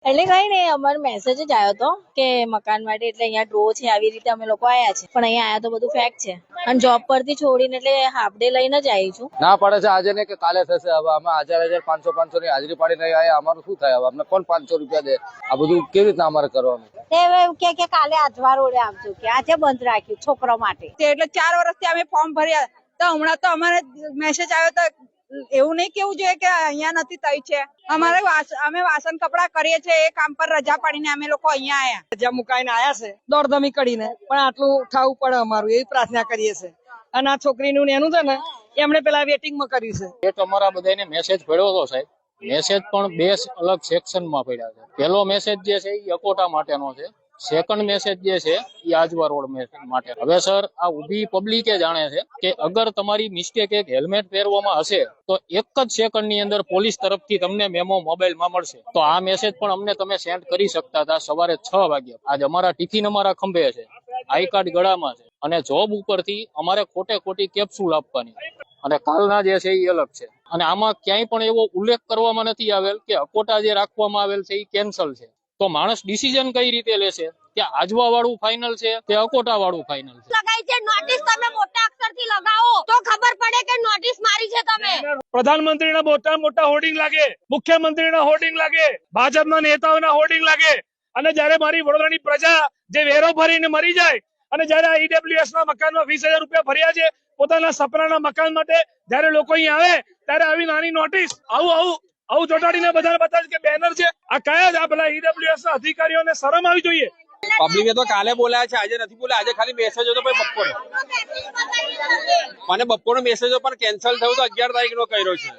એટલે કઈ નહીં, અમારો મેસેજ જ આવ્યો હતો કે મકાન માટે, એટલે અહીંયા ડ્રો છે આવી રીતે અમે લોકો આયા છે, પણ અહીંયા આયા તો બધું ફેક છે. અને જોબ પરથી છોડીને એટલે હાફ ડે લઈને જ આવી છું. ના પડે છે આજે ને કે કાલે થશે. હવે અમે 1000 500 ની હાજરી પાડી નહીં આયા, અમારું શું થાય? હવે અમને કોણ 500 રૂપિયા દે? આ બધું કેવી રીતના અમારે કરવાનું? એવું કે કાલે આજવા રોડે આવજો, કે આજે બંધ રાખ્યું છોકરા માટે. એટલે 4 વર્ષથી અમે ફોર્મ ભર્યા, તો હમણાં તો અમારે મેસેજ આવ્યો તો એવું નહીં કેવું જોઈએ કે અહીંયા નથી થઈ છે. અમારે અમે વાસણ કપડા કરીએ છીએ, એ કામ પર રજા પાડીને અમે લોકો અહીંયા આયા, રજા મુકાઈને આયા છે દોડધમી કરીને, પણ આટલું ઉઠાવવું પડે અમારું, એવી પ્રાર્થના કરીએ છીએ. અને આ છોકરીનું ને એનું છે ને એમણે પેલા વેટિંગમાં કર્યું છે. એ તમારા બધાને મેસેજ પડ્યો હતો સાહેબ. મેસેજ પણ 2 અલગ સેક્શનમાં પડ્યા છે. પહેલો મેસેજ જે છે એ અકોટા માટેનો છે, સેકન્ડ મેસેજ જે છે એ આજવા રોડ માટે. હવે સર, આ ઊભી પબ્લિકે જાણે છે કે અગર તમારી મિસ્ટેક એક હેલ્મેટ પહેરવામાં હશે તો 1 જ સેકન્ડની અંદર પોલીસ તરફથી તમને મેમો મોબાઈલમાં મળશે. તો આ મેસેજ પણ અમને તમે સેન્ડ કરી શકતા હતા સવારે 6 વાગ્યા. આજ અમારા ટિફિન અમારા ખંભે છે, આઈ કાર્ડ ગળામાં છે, અને જોબ ઉપરથી અમારે ખોટી કેપ્સ્યુલ આપવાની, અને કાલના જે છે એ અલગ છે. અને આમાં ક્યાંય પણ એવો ઉલ્લેખ કરવામાં નથી આવેલ કે અકોટા જે રાખવામાં આવેલ છે એ કેન્સલ છે. તો માણસ ડિસિઝન કઈ રીતે લેશે કે આજવા વાળું ફાઇનલ છે કે અકોટા વાળું ફાઇનલ છે? લગાઈ છે નોટિસ, તમે મોટા અક્ષરથી લગાવો તો ખબર પડે કે નોટિસ મારી છે તમે. પ્રધાનમંત્રીના મોટા હોર્ડિંગ લાગે, મુખ્યમંત્રીના હોર્ડિંગ લાગે, ભાજપના નેતાઓના હોર્ડિંગ લાગે, અને જયારે મારી વડોદરાની પ્રજા જે વેરો ભરીને મરી જાય, અને જયારે આ ઈડબ્લ્યુએસ ના મકાનમાં 20,000 રૂપિયા ભર્યા છે પોતાના સપનાના મકાન માટે, જયારે લોકો અહીં આવે ત્યારે આવી નાની નોટિસ આવું ચોટાડીને બધાને બતાવે કે બેનર છે. આ કયા જ આ પેલા ઈડબ્લ્યુએસ ના અધિકારીઓને શરમ આવી જોઈએ. પબ્લિકે તો કાલે બોલાયા છે, આજે નથી બોલ્યા. આજે ખાલી મેસેજ હતો બપોરે, મને બપોરનો મેસેજ પણ કેન્સલ થયું તો 11 તારીખનો કર્યો છે.